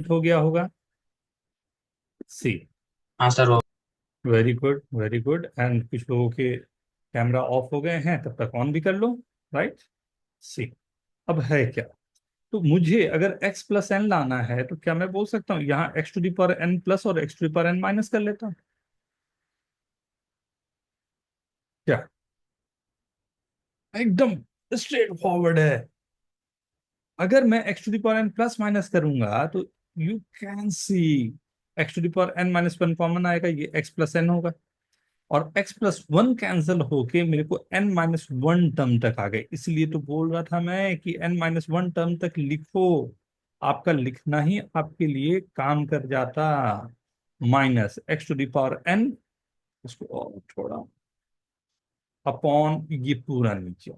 हो गया होगा। सी। हाँ सर हो। Very good, very good. And कुछ लोगों के कैमरा ऑफ हो गए हैं, तब तक ऑन भी कर लो। राइट। सी। अब है क्या? तो मुझे अगर x प्लस एन लाना है तो क्या मैं बोल सकता हूँ यहाँ x to the power n plus और x to the power n minus कर लेता हूँ? क्या? एकदम स्ट्रेट फॉरवर्ड है। अगर मैं x to the power n plus minus करूंगा तो you can see x to the power n minus one common आएगा, ये x प्लस एन होगा। और x प्लस वन कैंसिल होके मेरे को n माइनस वन टर्म तक आ गए। इसलिए तो बोल रहा था मैं कि n माइनस वन टर्म तक लिखो। आपका लिखना ही आपके लिए काम कर जाता। Minus x to the power n, उसको और थोड़ा अपॉन ये पूरा नीचे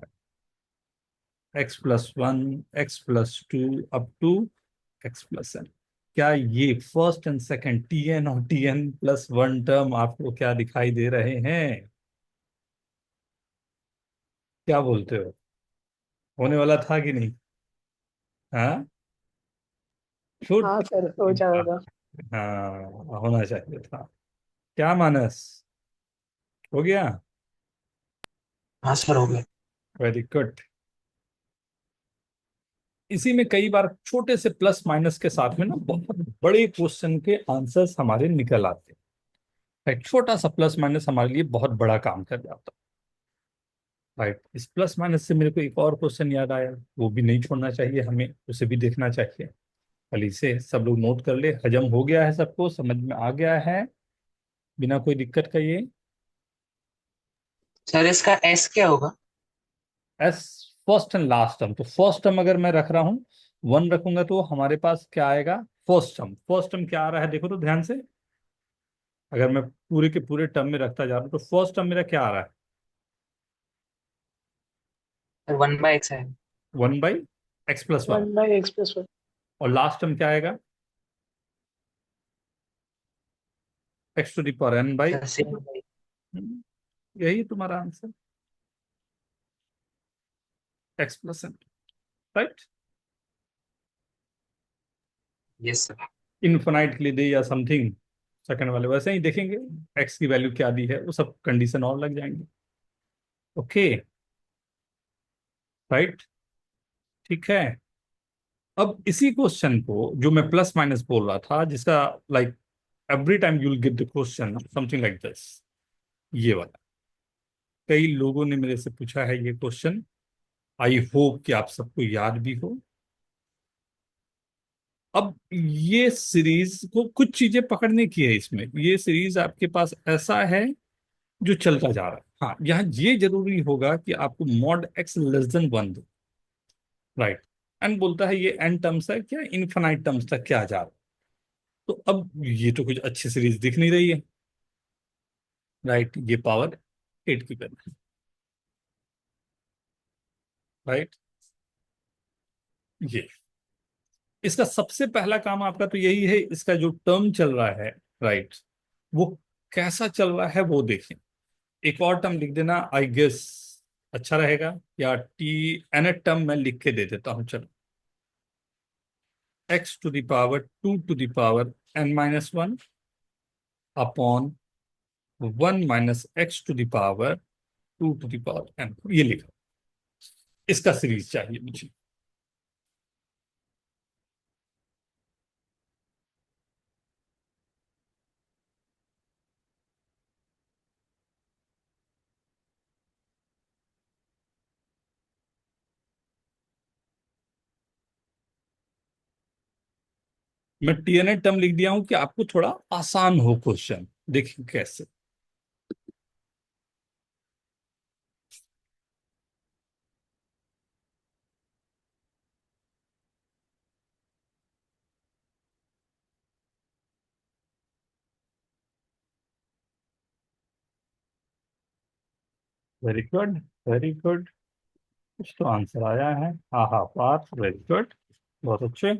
x plus one, x plus two, up to x plus n. क्या ये फर्स्ट एंड सेकंड tn और tn प्लस वन टर्म आपको क्या दिखाई दे रहे हैं? क्या बोलते हो? होने वाला था कि नहीं? हाँ। हाँ छोटी सर हो सी बात। जाएगा। हाँ, होना चाहिए था। क्या मानस? हो गया। हाँ सर हो गए। Very good. इसी में कई बार छोटे से प्लस माइनस के साथ में ना बहुत बड़े क्वेश्चन के आंसर्स हमारे निकल आते हैं। एक छोटा सा प्लस माइनस हमारे लिए बहुत बड़ा काम कर जाता है। राइट। इस प्लस माइनस से मेरे को एक और क्वेश्चन याद आया, वो भी नहीं छोड़ना चाहिए हमें, उसे भी देखना चाहिए। कल इसे सब लोग नोट कर ले। हजम हो गया है, सबको समझ में आ गया है बिना कोई दिक्कत का ये? सर इसका एस क्या होगा? S first and last term. तो फर्स्ट टर्म अगर मैं रख रहा हूं, वन रखूंगा तो हमारे पास क्या आएगा? First term. फर्स्ट टर्म क्या आ रहा है देखो तो ध्यान से। अगर मैं पूरे के पूरे टर्म में रखता जा रहा हूं तो फर्स्ट टर्म मेरा क्या आ रहा है? सर वन बाई एक्स है। One by x plus one. 1/x+1। और लास्ट टर्म क्या आएगा? X to the power n by. Sir same by. यही तुम्हारा answer, x plus n. Right. Yes sir. Infinite के लिए दे या समथिंग, सेकंड वाले वैसे ही देखेंगे एक्स की वैल्यू क्या दी है, वो सब कंडीशन और लग जाएंगे। ओके। राइट। ठीक है। अब इसी क्वेश्चन को जो मैं प्लस माइनस बोल रहा था, जिसका like every time you will get the question something like this, ये वाला। कई लोगों ने मेरे से पूछा है ये क्वेश्चन। आई होप कि आप सबको याद भी हो। अब ये सीरीज को कुछ चीजें पकड़ने की है इसमें। ये सीरीज आपके पास ऐसा है जो चलता जा रहा है। हाँ, यहाँ ये जरूरी होगा कि आपको mod x less than one दो। राइट। एन बोलता है ये एन टर्म्स है क्या, इनफाइनाइट टर्म्स तक क्या जा रहा है? तो अब ये तो कुछ अच्छी सीरीज दिख नहीं रही है। राइट। ये पावर एट की करना है। राइट। ये इसका सबसे पहला काम आपका तो यही है, इसका जो टर्म चल रहा है, राइट, वो कैसा चल रहा है वो देखें। एक और टर्म लिख देना आई गेस, अच्छा रहेगा। या टी एन टर्म मैं लिख के दे देता हूं, चलो। X to the power two to the power n minus one upon one minus x to the power two to the power n, ये लिखा। इसका सीरीज चाहिए मुझे। मैं टीएनए टर्म लिख दिया हूं कि आपको थोड़ा आसान हो क्वेश्चन। देखिए कैसे। Very good, very good. कुछ तो आंसर आया है। हाँ हाँ, पास। वेरी गुड, बहुत अच्छे।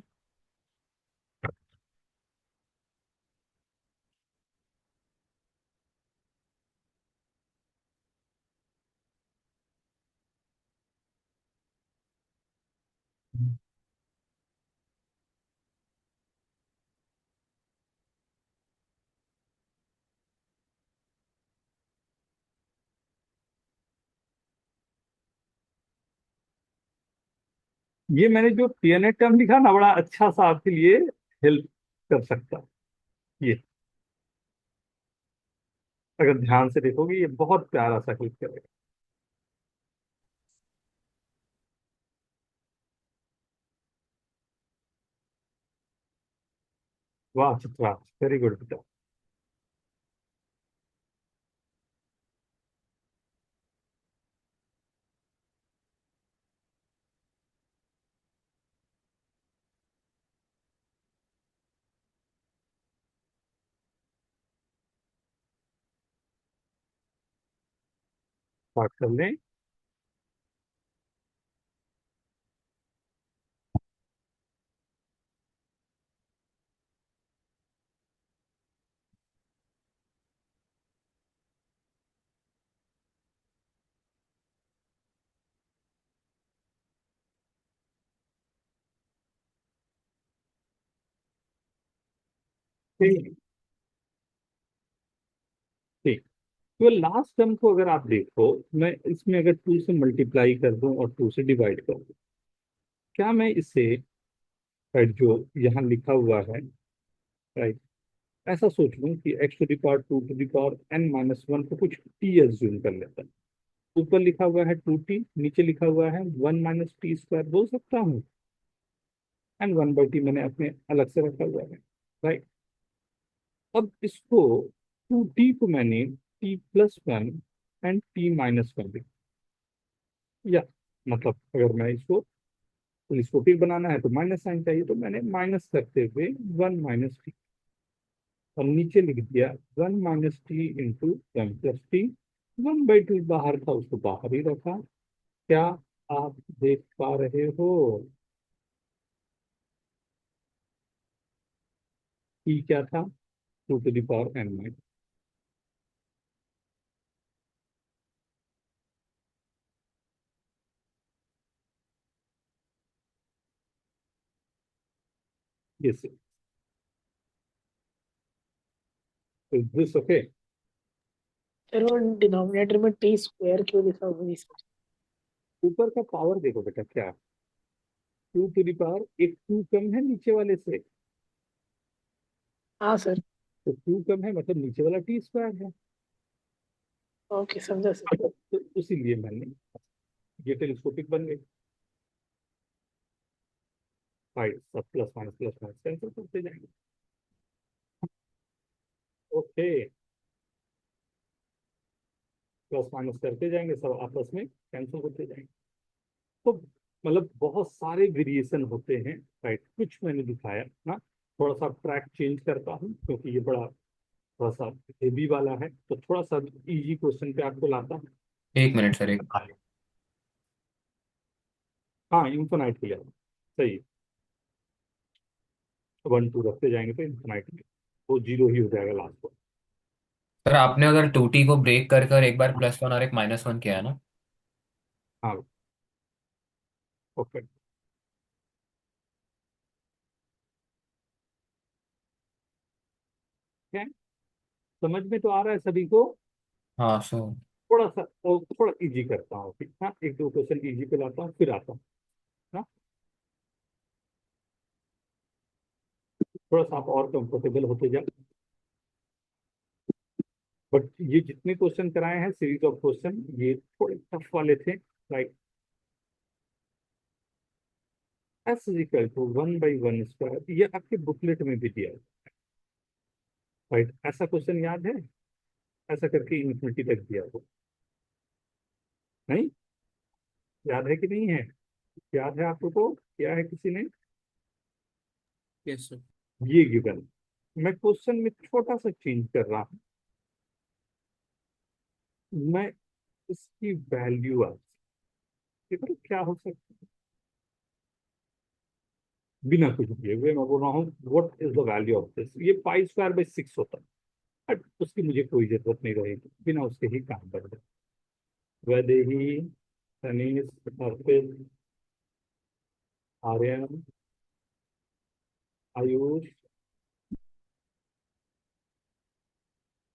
ये मैंने जो टीएनए टर्म लिखा ना, बड़ा अच्छा सा आपके लिए हेल्प कर सकता है ये। अगर ध्यान से देखोगे ये बहुत प्यारा सा हेल्प करेगा। वाह चित्रा, वेरी गुड बेटा। बात कर लें। ठीक। ठीक। तो लास्ट टर्म को अगर आप देखो, मैं इसमें अगर 2 से मल्टीप्लाई कर दूं और 2 से डिवाइड कर दूं, क्या मैं इसे जो यहाँ लिखा हुआ है, राइट, ऐसा सोच लूं कि x to the power 2 to the power n-1 को कुछ टी एज्यूम कर लेता है। ऊपर लिखा हुआ है 2t, नीचे लिखा हुआ है 1 - t² बोल सकता हूँ। एंड 1/t मैंने अपने अलग से रखा हुआ है, राइट। अब इसको 2t को मैंने t+1 एंड t-1 लिखा, या मतलब अगर मैं इसको टेलीस्कोपिक बनाना है तो माइनस साइन चाहिए, तो मैंने माइनस करते हुए 1 - t, और नीचे लिख दिया 1 - t × 1 + t। 1/2 बाहर था, उसको बाहर ही रखा। क्या आप देख पा रहे हो? t क्या था? 2 to the power n-। Yes, is this okay? Sir वो डिनोमिनेटर में टी स्क्वायर क्यों लिखा हुआ है इसमें? ऊपर का पावर देखो बेटा, क्या 2 to the power, एक 2 कम है नीचे वाले से, हाँ सर। तो 2 कम है मतलब नीचे वाला t² है। ओके समझा सर। तो इसीलिए मैंने ये टेलीस्कोपिक बन गई। फाइव सब प्लस माइनस कैंसिल करते जाएंगे। ओके, प्लस माइनस करते जाएंगे, सब आपस में कैंसिल होते जाएंगे। तो मतलब बहुत सारे वेरिएशन होते हैं, राइट। कुछ मैंने दिखाया ना, थोड़ा सा ट्रैक चेंज करता हूँ क्योंकि ये बड़ा थोड़ा सा हेवी वाला है, तो थोड़ा सा इजी क्वेश्चन पे आपको लाता हूँ। एक मिनट सर, एक। हाँ, इन्फिनाइट क्लियर, सही। 1 2 रखते जाएंगे तो इन्फिनाइट में वो जीरो ही हो जाएगा लास्ट को। सर आपने अगर 2t को ब्रेक कर कर एक बार +1 और एक -1 किया है ना? हाँ, ओके। समझ में तो आ रहा है सभी को? हाँ सर। थोड़ा सा और थोड़ा इजी करता हूँ, ठीक। हाँ, एक दो क्वेश्चन इजी पे लाता हूँ फिर आता हूँ। हाँ, थोड़ा सा आप और कंफर्टेबल होते जाओ। बट ये जितने क्वेश्चन कराए हैं, सीरीज ऑफ क्वेश्चन, ये थोड़े टफ वाले थे, राइट। S = 1/1², ये आपके बुकलेट में भी दिया है, राइट। ऐसा क्वेश्चन याद है? ऐसा करके इन्फिनिटी तक दिया हो, नहीं? याद है कि नहीं है? याद है आपको? क्या है किसी ने? Yes sir. ये गिवन, मैं क्वेश्चन में छोटा सा चेंज कर रहा हूँ। मैं इसकी वैल्यू आज, ये पता क्या हो सकता है? बिना कुछ दिए हुए मैं बोल रहा हूँ what is the value of this, ये π²/6 होता है। बट उसकी मुझे कोई जरूरत नहीं रहेगी, बिना उसके ही काम कर दे। वैदेही, तनीष, अर्पित, आर्यन, आयुष,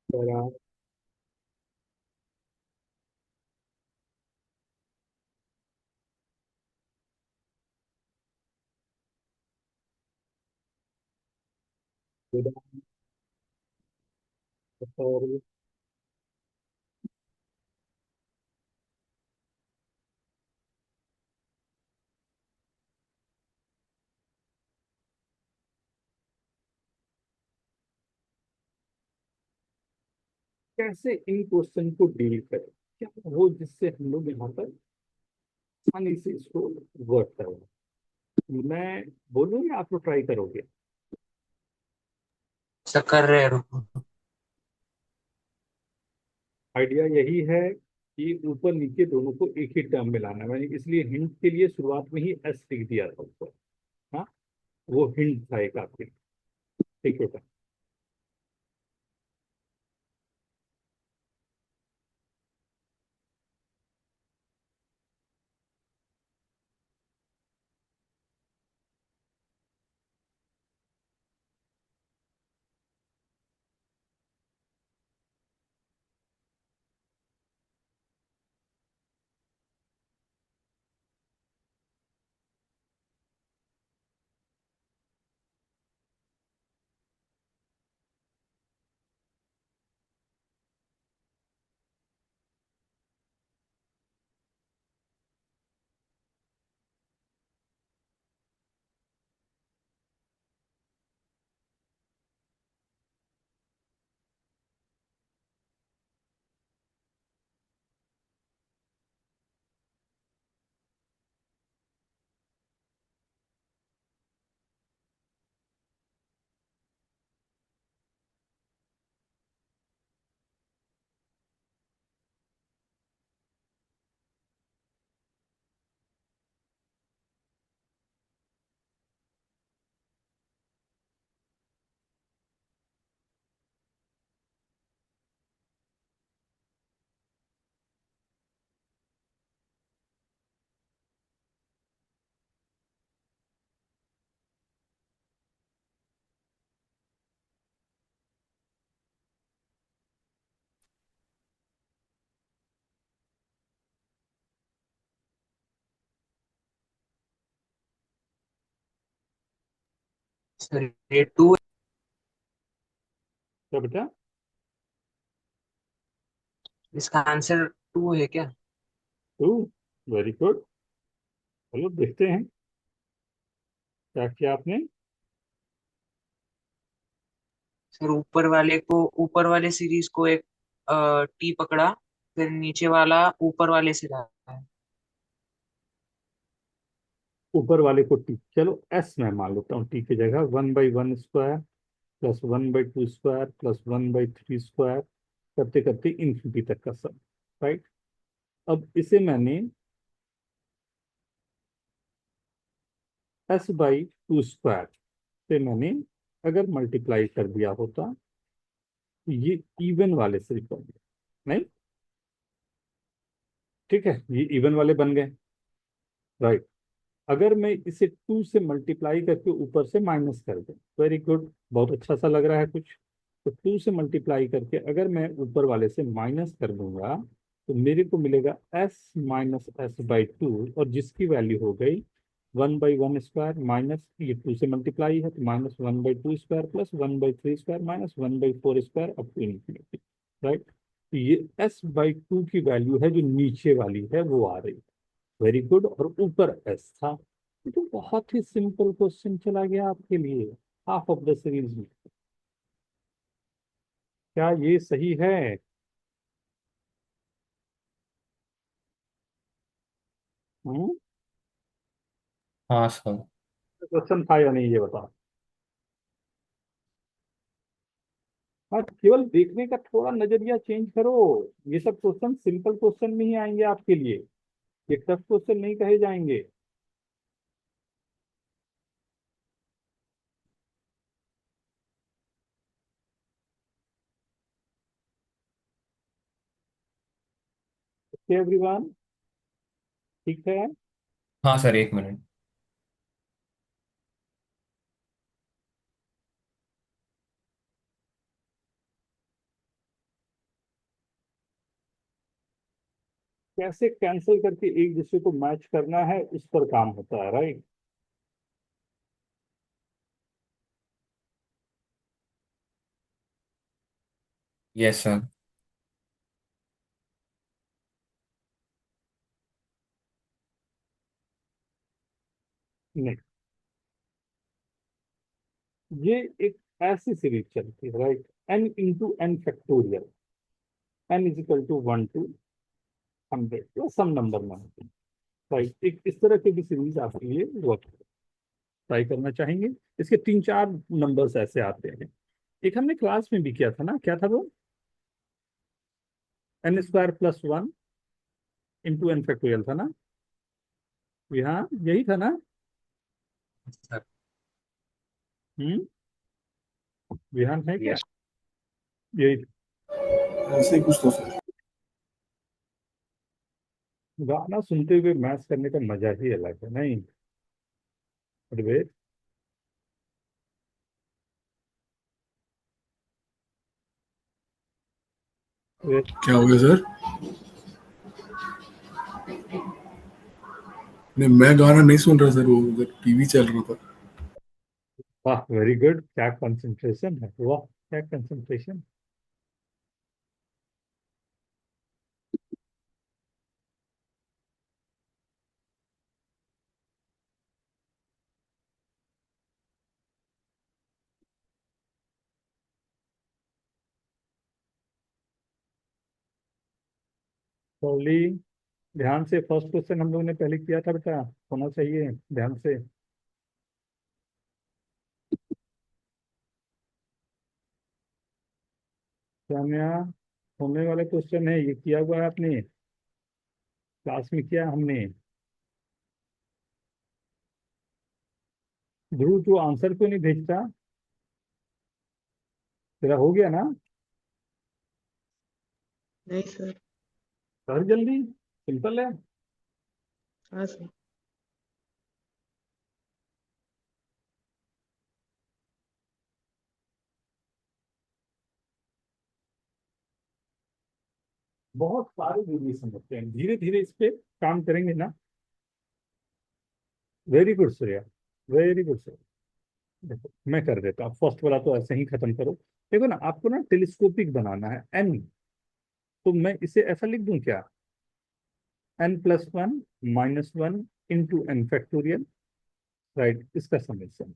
स्वरा, और कैसे इन क्वेश्चन को डील करें, क्या वो जिससे हम लोग यहाँ पर आसानी से इसको वर्क करें। मैं बोलूँ या आप लोग ट्राई करोगे? सर कर रहे हैं, रुको। आइडिया यही है कि ऊपर नीचे दोनों को एक ही टर्म में लाना है। मैंने इसलिए हिंट के लिए शुरुआत में ही एस लिख दिया था ऊपर। हाँ, वो हिंट था एक आपके लिए। ठीक है। सर ये टू, तो बेटा, इसका आंसर टू है क्या? Two, very good. चलो देखते हैं क्या किया आपने। सर ऊपर वाले सीरीज को एक टी पकड़ा, फिर नीचे वाला ऊपर वाले से रहा है। ऊपर वाले को टी, चलो एस में मान लेता हूँ। टी की जगह 1/1² प्लस 1/2² प्लस 1/3² करते करते इन्फिनिटी तक का सब। राइट। अब इसे मैंने s/2² से मैंने अगर मल्टीप्लाई कर दिया होता तो ये इवन वाले से निकल गया। नहीं, ठीक है, ये इवन वाले बन गए। राइट। अगर मैं इसे 2 से मल्टीप्लाई करके ऊपर से माइनस कर दूं, वेरी गुड, बहुत अच्छा सा लग रहा है कुछ। तो 2 से मल्टीप्लाई करके अगर मैं ऊपर वाले से माइनस कर दूंगा तो मेरे को मिलेगा s-s/2, और जिसकी वैल्यू हो गई 1/1² माइनस, ये 2 से मल्टीप्लाई है तो -1/2² plus 1/3² minus 1/4² up to infinity. Right. तो ये s/2 की वैल्यू है जो नीचे वाली है वो आ रही है। Very good. और ऊपर एस था। ये तो बहुत ही सिंपल क्वेश्चन चला गया आपके लिए, हाफ ऑफ द सीरीज में। क्या ये सही है? हाँ सर। क्वेश्चन था या नहीं ये बताओ। हाँ, केवल देखने का थोड़ा नजरिया चेंज करो। ये सब क्वेश्चन सिंपल क्वेश्चन में ही आएंगे आपके लिए, ये टफ क्वेश्चन नहीं कहे जाएंगे। ओके एवरीवन, ठीक है। हाँ सर, एक मिनट। कैसे कैंसिल करके एक दूसरे को मैच करना है उस पर काम होता है। राइट। Yes sir. नहीं, ये एक ऐसी सीरीज चलती है, right? N into n factorial, n is equal to 1 to 100 या सम नंबर में, राइट? एक इस तरह की भी सीरीज आपके लिए वर्क ट्राई करना चाहेंगे। इसके 3-4 नंबर्स ऐसे आते हैं। एक हमने क्लास में भी किया था ना, क्या था वो? n² + 1 इंटू एन फैक्टोरियल था ना? यहाँ यही था ना? सर। हम्म, विहान है क्या? यस। यही ऐसे ही कुछ तो सर। गाना सुनते हुए मैथ्स करने का मजा ही अलग है, नहीं अद्वैत? क्या हो गया सर? नहीं, मैं गाना नहीं सुन रहा सर, वो उधर टीवी चल रहा था। वाह, वेरी गुड, क्या कंसंट्रेशन है, वाह क्या कंसंट्रेशन। सॉली, ध्यान से, फर्स्ट क्वेश्चन हम लोगों ने पहले किया था बेटा, होना चाहिए ध्यान से। साम्या, होने वाला क्वेश्चन है, ये किया हुआ है आपने, क्लास में किया हमने। ध्रुव, तू आंसर क्यों नहीं भेजता? तेरा हो गया ना? नहीं सर। कर जल्दी, सिंपल है। हाँ सर। बहुत सारे वेरिएशन होते हैं, धीरे धीरे इस पे काम करेंगे ना। Very good Surya, very good Surya. देखो मैं कर देता हूँ, फर्स्ट वाला तो ऐसे ही खत्म करो। देखो ना, आपको ना टेलीस्कोपिक बनाना है एन, तो मैं इसे ऐसा लिख दूं क्या? n+1 - 1 into n factorial, right? इसका summation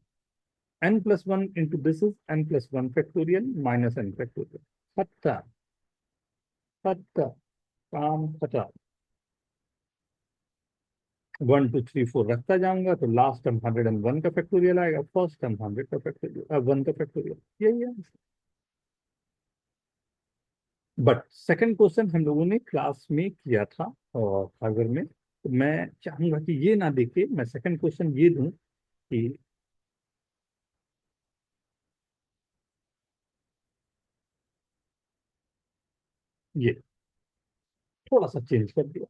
n+1 into this is n+1 factorial minus n factorial. खत्म, खत्म, काम खत्म। 1 2 3 4 रखता जाऊंगा तो लास्ट टर्म 101 का फैक्टोरियल आएगा, फर्स्ट टर्म 100 का फैक्टोरियल, 1 का फैक्टोरियल, यही है। बट सेकंड क्वेश्चन हम लोगों ने क्लास में किया था और सागर में, तो मैं चाहूंगा कि ये ना देके मैं सेकंड क्वेश्चन ये दूं कि ये थोड़ा सा चेंज कर दिया।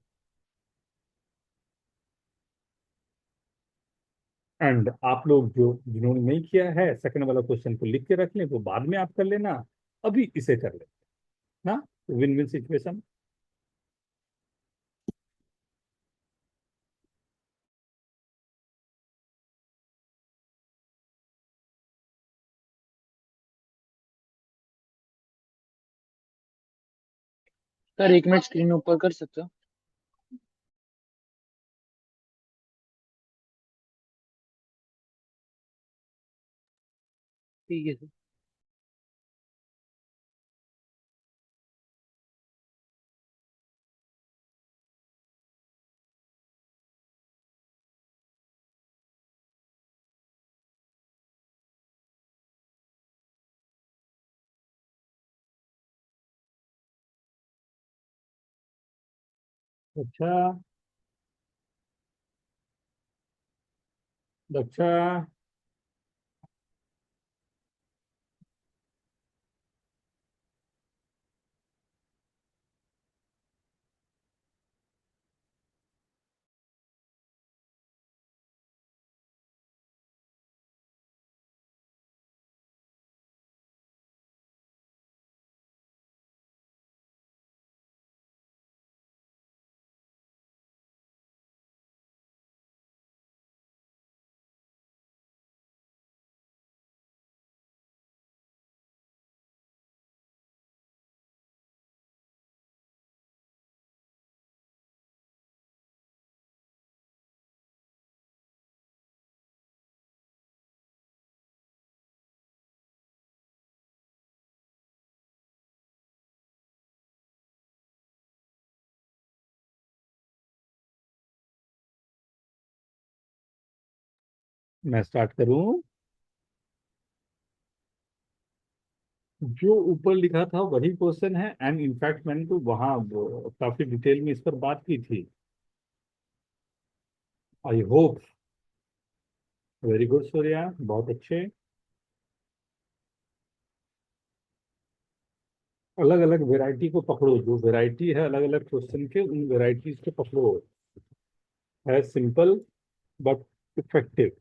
एंड आप लोग जो जिन्होंने नहीं किया है, सेकंड वाला क्वेश्चन को लिख के रख लें, वो बाद में आप कर लेना, अभी इसे कर लें ना, win win situation. Sir 1 minute screen ऊपर कर सकते हो? ठीक है सर। अच्छा, अच्छा, मैं स्टार्ट करूं? जो ऊपर लिखा था वही क्वेश्चन है, एंड इनफैक्ट मैंने तो वहाँ काफी डिटेल में इस पर बात की थी। I hope. Very good Surya, बहुत अच्छे। अलग अलग वैरायटी को पकड़ो, जो वैरायटी है अलग अलग क्वेश्चन के, उन वैरायटीज को पकड़ो। है simple but effective.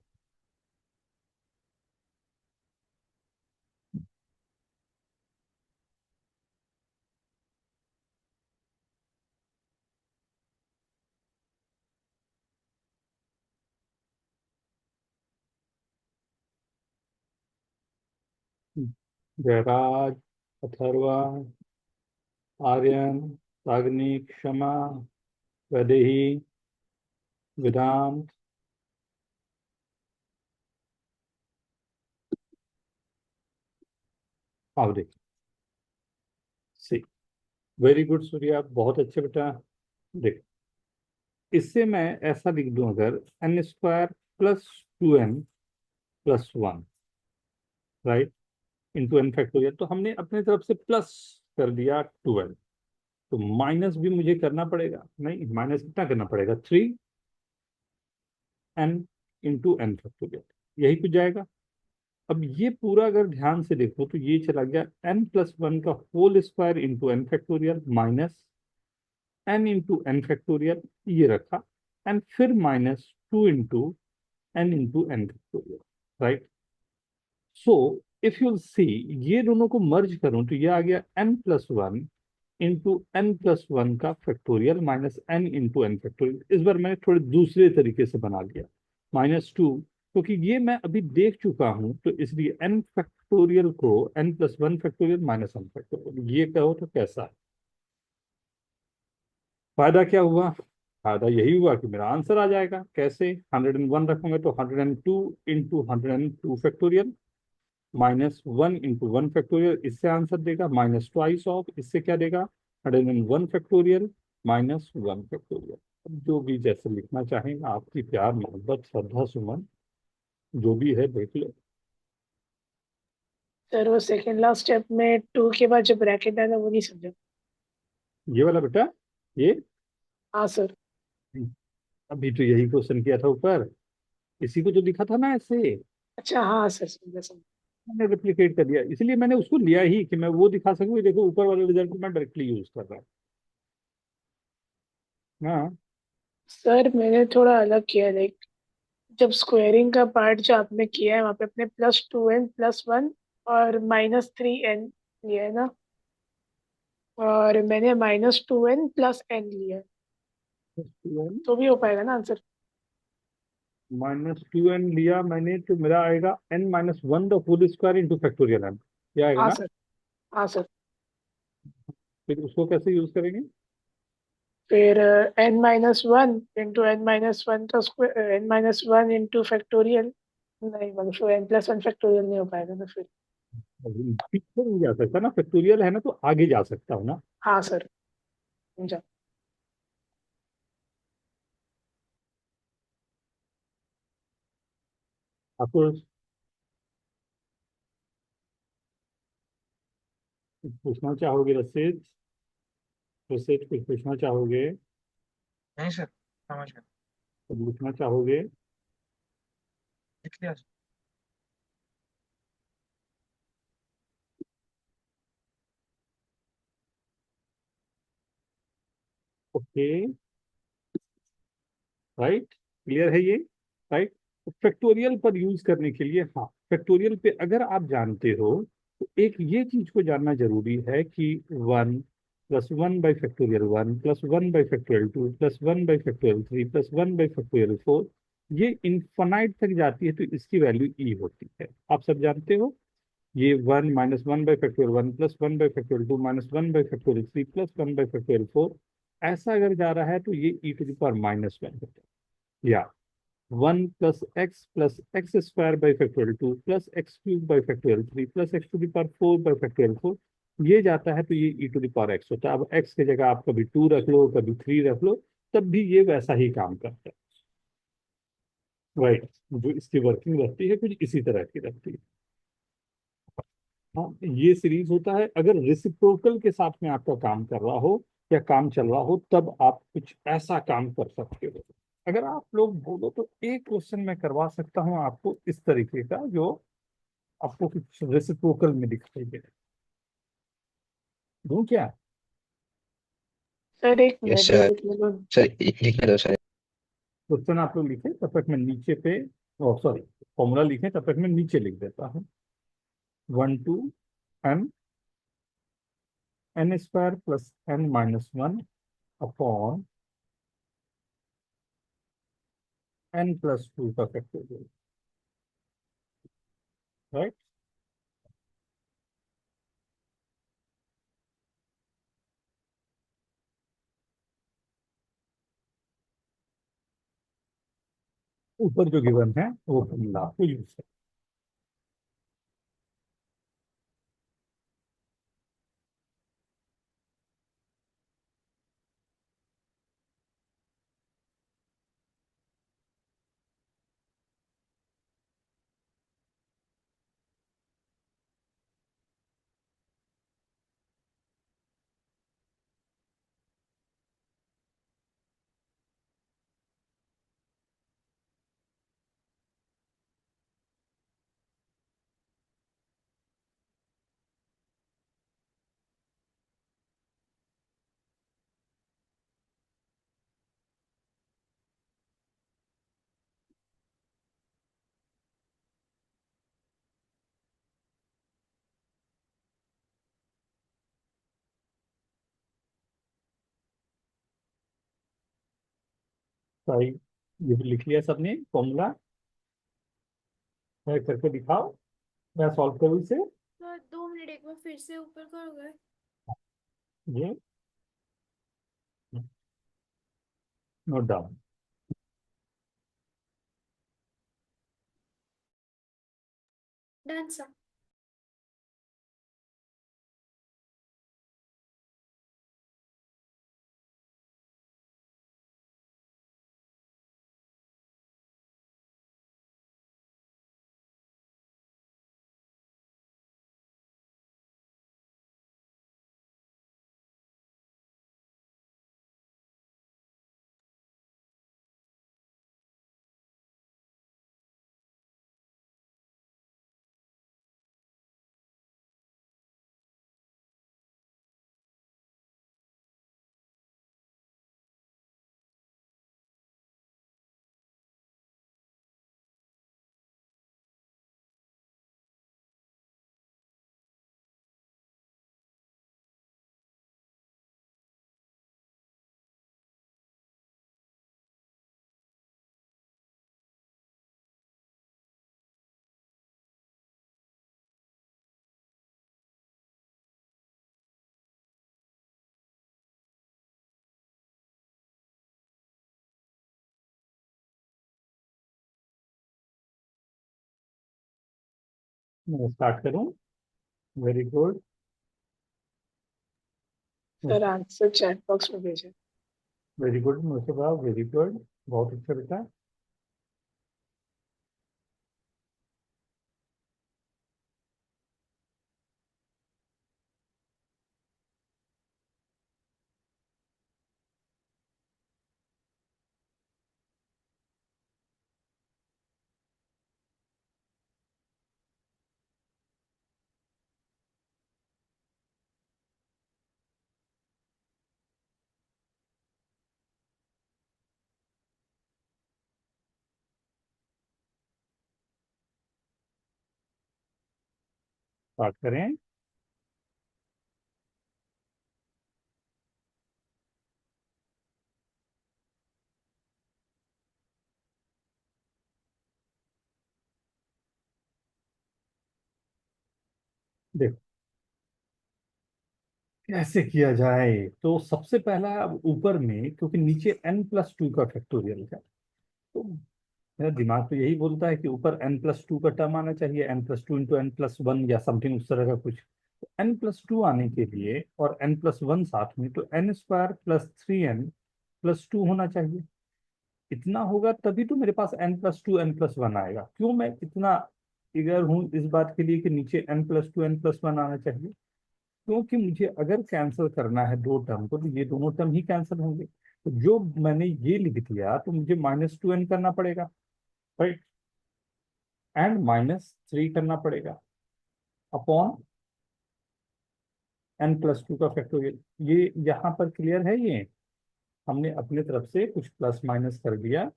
Jayraj, Atharva, Aryan, Ragini, Kshama, Vaidehi, वेदांत। आओ देख। सी। वेरी गुड सूर्या, बहुत अच्छे बेटा। देख, इससे मैं ऐसा लिख दूं, अगर n square plus 2n plus 1, right, into n factorial, तो हमने अपने तरफ से प्लस कर दिया 12। तो माइनस भी मुझे करना पड़ेगा, नहीं माइनस कितना करना पड़ेगा, 3n इंटू एन फैक्टोरियल, यही कुछ जाएगा। अब ये पूरा अगर ध्यान से देखो तो ये चला गया n+1 का whole square into n factorial minus n into n factorial, ये रखा, एंड फिर minus 2 into n factorial, right. So if you see, ये दोनों को मर्ज करूं तो ये आ गया n+1 इंटू n+1 का factorial minus n into n factorial. इस बार मैंने थोड़े दूसरे तरीके से बना लिया, -2, क्योंकि ये मैं अभी देख चुका हूं, तो इसलिए n फैक्टोरियल को n+1 factorial minus n factorial, ये कहो तो कैसा है? फायदा क्या हुआ? फायदा यही हुआ कि मेरा आंसर आ जाएगा। कैसे? 101 रखूंगे तो 102 into 102 factorial minus 1 into 1 factorial, इससे आंसर देगा माइनस ट्वाइस ऑफ, इससे क्या देगा, 101 फैक्टोरियल माइनस 1 फैक्टोरियल। अब जो भी जैसे लिखना चाहें, आपकी प्यार मोहब्बत श्रद्धा सुमन जो भी है देख लो। सर वो सेकंड लास्ट स्टेप में 2 के बाद जो ब्रैकेट आया था वो नहीं समझा। ये वाला बेटा, ये हाँ सर। अभी तो यही क्वेश्चन किया था ऊपर, इसी को जो लिखा था ना ऐसे, अच्छा हाँ सर, समझा समझा। मैंने रिप्लिकेट कर दिया, इसलिए मैंने उसको लिया ही कि मैं वो दिखा सकूं। ये देखो ऊपर वाले रिजल्ट को मैं डायरेक्टली यूज कर रहा हूँ। हाँ। सर मैंने थोड़ा अलग किया, लाइक जब स्क्वायरिंग का पार्ट जो आपने किया है वहाँ पे अपने +2n+1 और -3n लिया है ना, और मैंने -2n+n लिया है, तो भी हो पाएगा ना आंसर? -2n लिया मैंने तो मेरा आएगा n-1 the whole square into factorial n, ये आएगा हाँ ना। सर। हाँ सर। फिर उसको कैसे यूज करेंगे? फिर n-1 इंटू n-1 का स्क्वायर, n-1 इंटू फैक्टोरियल, नहीं मतलब n+1 फैक्टोरियल नहीं हो पाएगा ना फिर। पीछे नहीं जा सकता ना, फैक्टोरियल है ना, तो आगे जा सकता हूँ ना। हाँ सर, समझा। आपको पूछना चाहोगे रसेज? रसेज कुछ पूछना चाहोगे? नहीं सर, समझ गया। कुछ लिखना चाहोगे? लिख लिया सर। ओके, राइट, क्लियर है ये, राइट। फैक्टोरियल पर यूज करने के लिए, हाँ, फैक्टोरियल पे अगर आप जानते हो तो एक ये चीज को जानना जरूरी है कि 1 + 1/(1) +1/(2) +1/(3) +1/(4), ये इनफाइनाइट तक जाती है तो इसकी वैल्यू ई होती है, आप सब जानते हो। ये 1 -1/(1) +1/(2) -1/(3) +1/(4), ऐसा अगर जा रहा है तो ये e⁻⁻1 होता है, या 1 + x + x² plus x³ plus x⁴ ये जाता है तो ये e⁻x होता है। अब x की जगह आप कभी 2 रख लो, कभी 3 रख लो, तब भी ये वैसा ही काम करता है। राइट, जो इसकी वर्किंग रहती है कुछ इसी तरह की रहती है। हाँ, ये सीरीज होता है अगर रेसिप्रोकल के साथ में आपका काम कर रहा हो या काम चल रहा हो, तब आप कुछ ऐसा काम कर सकते हो। अगर आप लोग बोलो तो एक क्वेश्चन मैं करवा सकता हूँ आपको इस तरीके का, जो आपको कुछ रेसिप्रोकल में दिखाई दे। दूं क्या? सर एक यस मिनट सर। लिख लो। सर लिखने दो सर। क्वेश्चन आप लोग लिखे तब तक मैं नीचे पे, सॉरी, फॉर्मूला लिखे तब तक मैं नीचे लिख देता हूँ। 1 to n square plus n-1 upon n+2 का फैक्टोरियल, राइट। ऊपर जो गिवन है वो फॉर्मूला आपको यूज है। सही, ये भी लिख लिया सबने फॉर्मूला? मैं करके दिखाओ, मैं सॉल्व करूँ इसे। सर 2 मिनट, एक बार फिर से ऊपर करोगे? ये नोट डाउन। Done sir. मैं स्टार्ट करूँ? Very good. Sir answer chat box में भेजें। Very good Mustafa, very good, बहुत अच्छा बेटा। स्टार्ट करें। देखो कैसे किया जाए। तो सबसे पहला, अब ऊपर में क्योंकि नीचे n+2 का फैक्टोरियल है, तो मेरा दिमाग तो यही बोलता है कि ऊपर n+2 का टर्म आना चाहिए, n+2 इंटू n+1 या समथिंग उस तरह का कुछ। तो n+2 आने के लिए और n+1 साथ में, तो n² + 3n + 2 होना चाहिए। इतना होगा तभी तो मेरे पास n+2 n+1 आएगा। क्यों मैं इतना इगर हूँ इस बात के लिए कि नीचे n+2 n+1 आना चाहिए? क्योंकि मुझे अगर कैंसिल करना है दो टर्म को, तो ये दोनों टर्म ही कैंसिल होंगे। तो जो मैंने ये लिख दिया, तो मुझे -2n करना पड़ेगा, राइट, एंड -3 करना पड़ेगा अपॉन n+2 का फैक्टोरियल। ये यहाँ पर क्लियर है? ये हमने अपने तरफ से कुछ प्लस माइनस कर दिया,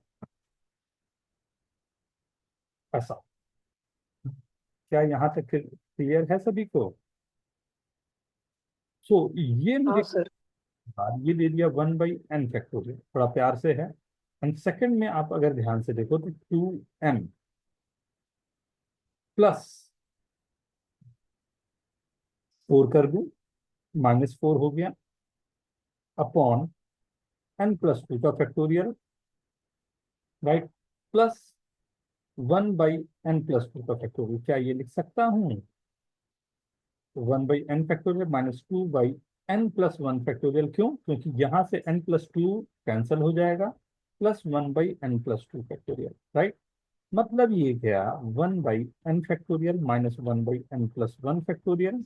ऐसा। क्या यहाँ तक क्लियर है सभी को? सो ये हाँ मुझे सर। ये दे दिया 1/n फैक्टोरियल, थोड़ा प्यार से है। एंड सेकंड में आप अगर ध्यान से देखो तो 2m प्लस 4 कर दूं, -4 हो गया अपॉन n+2 का फैक्टोरियल, राइट, प्लस 1/n+2 का फैक्टोरियल। क्या ये लिख सकता हूँ? 1/n factorial -2/n+1 factorial. क्यों? क्योंकि यहाँ से n+2 कैंसिल हो जाएगा, प्लस 1/n+2 फैक्टोरियल, राइट। मतलब ये क्या, 1/n factorial -1/n+1 factorial,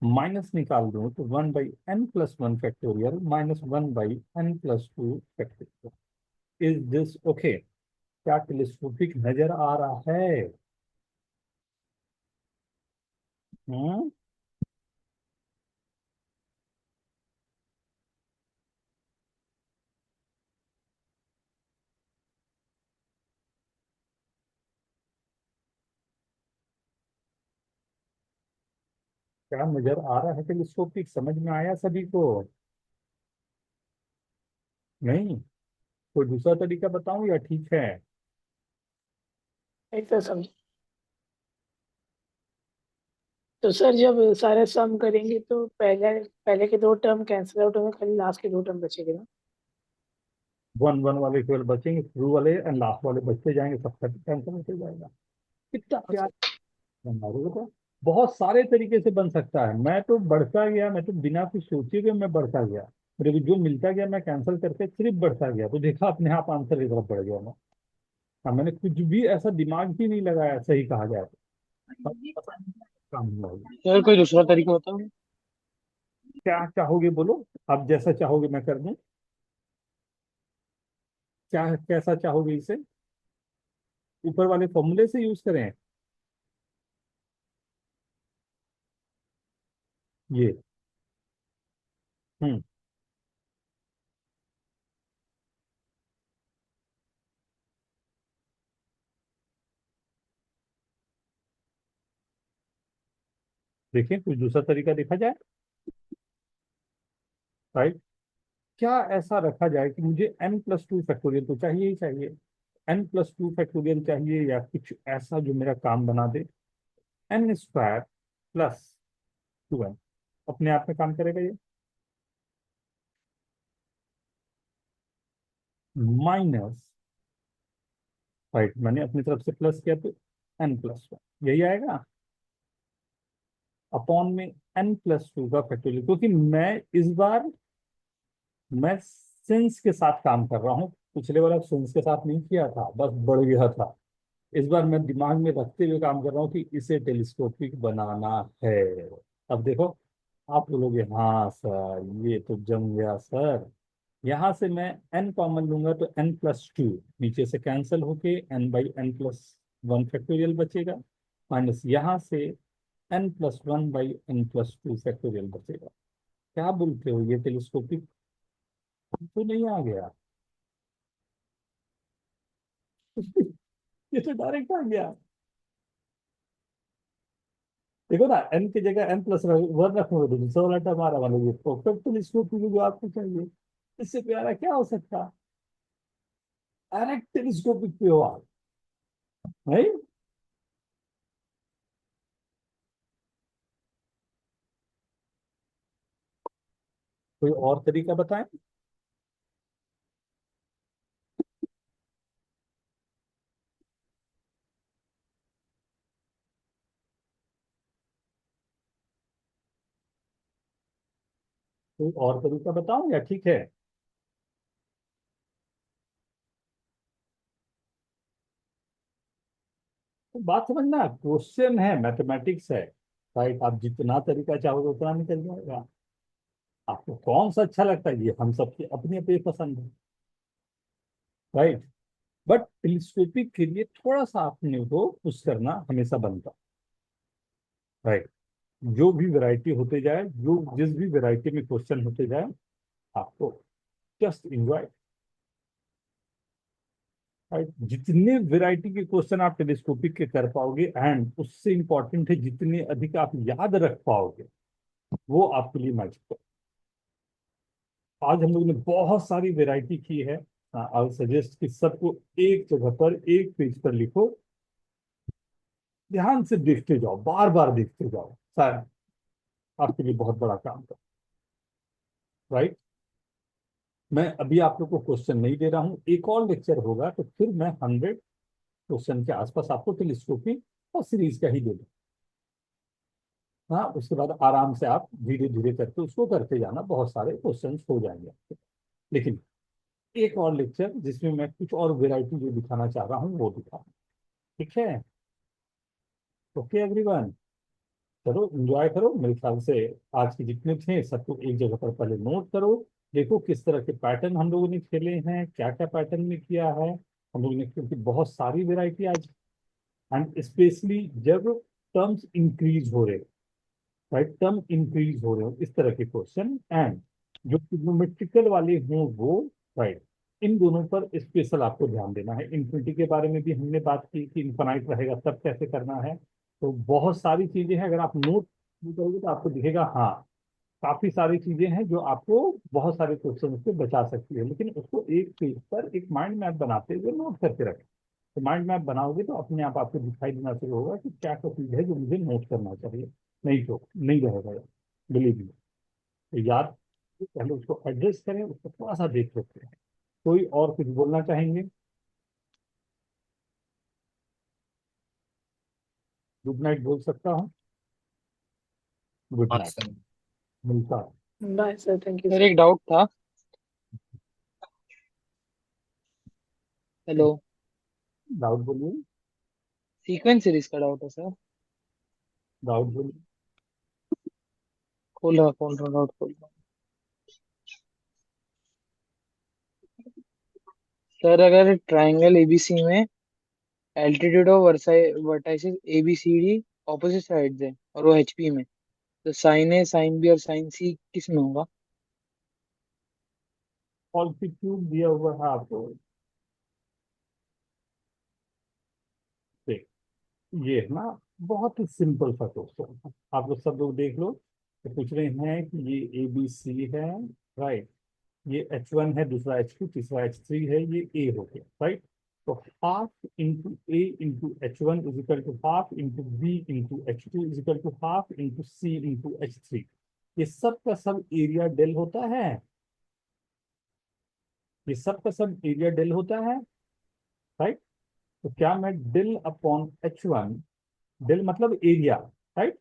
minus निकाल दूं तो 1/n+1 factorial -1/n+2 factorial. Is this okay? क्या टेलीस्कोपिक नजर आ रहा है? हम्म। क्या नजर आ रहा है टेलीस्कोपिक? समझ में आया सभी को? नहीं? कोई दूसरा तरीका बताऊं या ठीक है? एक तो समझ। तो सर जब सारे सम करेंगे तो पहले पहले के दो टर्म कैंसिल आउट होंगे, खाली लास्ट के दो टर्म बचेंगे ना? 1 1 वाले केवल बचेंगे, थ्रू वाले एंड लास्ट वाले बचते जाएंगे, सब कैंसिल होते जाएगा। कितना हाँ प्यार सर। बना रहे हो तो। बहुत सारे तरीके से बन सकता है। मैं तो बढ़ता गया, मैं तो बिना कुछ सोचे हुए मैं बढ़ता गया, मेरे को जो मिलता गया मैं कैंसिल करके सिर्फ बढ़ता गया, तो देखा अपने आप आंसर की तरफ बढ़ गया मैं। हाँ, मैंने कुछ भी ऐसा दिमाग ही नहीं लगाया, सही कहा जाए तो। काम नहीं होगा। सर कोई दूसरा तरीका बताओ। क्या चाहोगे बोलो, आप जैसा चाहोगे मैं कर दूं। क्या कैसा चाहोगे इसे? ऊपर वाले फॉर्मूले से यूज करें ये? हम्म। देखिए कुछ दूसरा तरीका देखा जाए, राइट। क्या ऐसा रखा जाए कि मुझे n+2 फैक्टोरियल तो चाहिए ही चाहिए, n+2 फैक्टोरियल चाहिए, या कुछ ऐसा जो मेरा काम बना दे, n² + 2n। अपने आप में काम करेगा ये? माइनस, राइट, मैंने अपनी तरफ से प्लस किया तो n+1 यही आएगा, अपॉन में n+2 का फैक्टोरियल। क्योंकि इस बार मैं सिंस के साथ काम कर रहा हूँ, पिछले बार सिंस के साथ नहीं किया था, बस बढ़ गया था। इस बार मैं दिमाग में रखते हुए काम कर रहा हूँ कि इसे टेलीस्कोपिक बनाना है। अब देखो, आप बोलोगे हाँ सर ये तो जम गया सर। यहाँ से मैं n कॉमन लूंगा तो n+2 नीचे से कैंसिल होके n/n+1 फैक्टोरियल बचेगा, माइनस यहाँ से n+1/n+2 फैक्टोरियल बचेगा। क्या बोलते हो, ये टेलीस्कोपिक तो नहीं आ गया? ये तो डायरेक्ट आ गया। देखो ना, n की जगह n+1 रखोगे तो दूसरा वाला टर्म आ रहा, वाला ये परफेक्ट टेलीस्कोप जो आपको चाहिए। इससे प्यारा क्या हो सकता? डायरेक्ट टेलीस्कोपिक पे हो आप, नहीं? कोई और तरीका बताएं। कोई और तरीका बताऊं या ठीक है? बात समझना, क्वेश्चन है, मैथमेटिक्स है, राइट। आप जितना तरीका चाहोगे उतना निकल जाएगा। आपको कौन सा अच्छा लगता है ये हम सबकी अपनी अपनी पसंद है, राइट। बट टेलीस्कोपिक के लिए थोड़ा सा अपने को पुश करना हमेशा बनता, राइट। जो भी वैरायटी होते जाए, जो जिस भी वैरायटी में क्वेश्चन होते जाए, आपको जस्ट एंजॉय, राइट। जितने वैरायटी के क्वेश्चन आप टेलीस्कोपिक के कर पाओगे, एंड उससे इंपॉर्टेंट है जितने अधिक आप याद रख पाओगे, वो आपके लिए मैजिक है। आज हम लोगों ने बहुत सारी वैरायटी की है। आई सजेस्ट कि सबको एक जगह पर एक पेज पर लिखो, ध्यान से देखते जाओ, बार बार देखते जाओ, शायद आपके लिए बहुत बड़ा काम कर, राइट। मैं अभी आप लोग को क्वेश्चन नहीं दे रहा हूँ, एक और लेक्चर होगा तो फिर मैं 100 क्वेश्चन के आसपास आपको टेलीस्कोपिक और सीरीज का ही दे दूँ। हाँ, उसके बाद आराम से आप धीरे धीरे करके उसको करते जाना, बहुत सारे क्वेश्चन हो जाएंगे आपके। लेकिन एक और लेक्चर जिसमें मैं कुछ और वेराइटी जो दिखाना चाह रहा हूँ वो दिखा, ठीक है। ओके एवरीवन, चलो एंजॉय करो। मेरे ख्याल से आज के जितने थे सबको एक जगह पर पहले नोट करो, देखो किस तरह के पैटर्न हम लोगों ने खेले हैं, क्या क्या पैटर्न में किया है हम लोगों ने, क्योंकि बहुत सारी वेराइटी आज, एंड स्पेशली जब टर्म्स इंक्रीज हो रहे, राइट, टर्म इंक्रीज हो रहे हो इस तरह के क्वेश्चन, एंड जो ट्रिग्नोमेट्रिकल वाले हों वो, राइट, इन दोनों पर स्पेशल आपको ध्यान देना है। इन्फिनिटी के बारे में भी हमने बात की कि इनफाइनाइट रहेगा तब कैसे करना है। तो बहुत सारी चीजें हैं, अगर आप नोट करोगे तो आपको दिखेगा, हाँ, काफी सारी चीजें हैं जो आपको बहुत सारे क्वेश्चन से बचा सकती है। लेकिन उसको एक पेज पर एक माइंड मैप बनाते हुए नोट करके रखें। तो माइंड मैप बनाओगे तो अपने आप आपको दिखाई देना शुरू होगा कि क्या क्या चीज है जो मुझे नोट करना चाहिए, नहीं तो नहीं रहेगा यार, बिलीव मी। तो याद, पहले उसको एड्रेस करें, उसको थोड़ा सा देख सकते हैं। कोई और कुछ बोलना चाहेंगे? गुड नाइट बोल सकता हूँ? गुड हाँ नाइट, सर। मिलता है। Bye sir, thank you sir sir. एक डाउट था। हेलो। डाउट बोलिए, सीक्वेंस सीरीज का डाउट है सर। डाउट बोलिए। खोल रहा डाउट खोल रहा। सर अगर ट्राइंगल एबीसी में altitude of vertices A B C D opposite sides है और वो एचपी में, तो साइन ए साइन बी और साइन सी किस में होगा? ऑल्टीट्यूड दिया हुआ है आपको, देख, ये है ना, बहुत ही सिंपल सा क्वेश्चन। आप लोग सब लोग देख लो, तो पूछ रहे हैं कि ये ए बी सी है, राइट, ये H1 है, दूसरा H2, तीसरा H3 है, ये ए हो गया, राइट। तो half into A into H1 is equal to half into B into H2 is equal to half into C into H3। ये सब का सब एरिया डेल होता है, ये सब का सब एरिया डेल होता है, राइट। तो क्या मैं डेल अपॉन H1, डेल मतलब एरिया, राइट,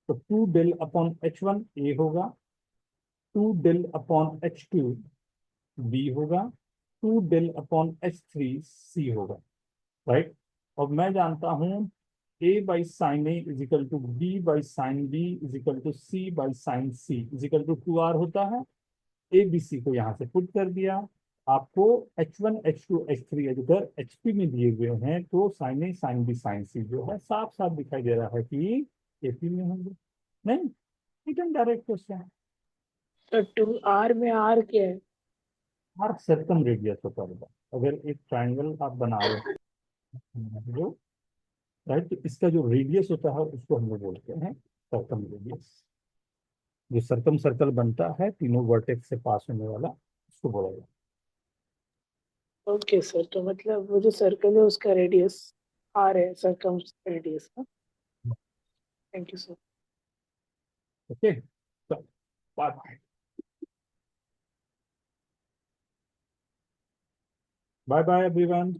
तो 2 डेल अपॉन H1 ए होगा, 2 डेल अपॉन H2 बी होगा, 2 डेल अपॉन H3 सी होगा, राइट। और मैं जानता हूं A by sine A is equal to B by sine B is equal to C by sine C is equal to 2R होता है। ए B सी को यहाँ से पुट कर दिया, आपको H1 H2 H3 अगर HP में दिए हुए हैं तो sine A sine B sign सी जो है साफ साफ दिखाई दे रहा है कि AP में होंगे, नहीं, एकदम डायरेक्ट क्वेश्चन। तो 2R में R क्या है? आर्क सर्कम रेडियस होता है। अगर एक ट्राइंगल आप बना रहे हो, राइट, तो इसका जो रेडियस होता है उसको हम लोग बोलते हैं सर्कम रेडियस। जो सर्कम सर्कल बनता है तीनों वर्टेक्स से पास होने वाला, उसको बोला जाता ओके सर, तो मतलब वो जो सर्कल है उसका रेडियस R है, सर्कम रेडियस ना। है। Thank you sir. ओके, तो bye bye, bye bye everyone.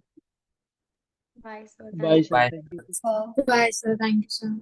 Bye sir, bye thank sir, bye. Thank you. You. Bye sir, thank you sir.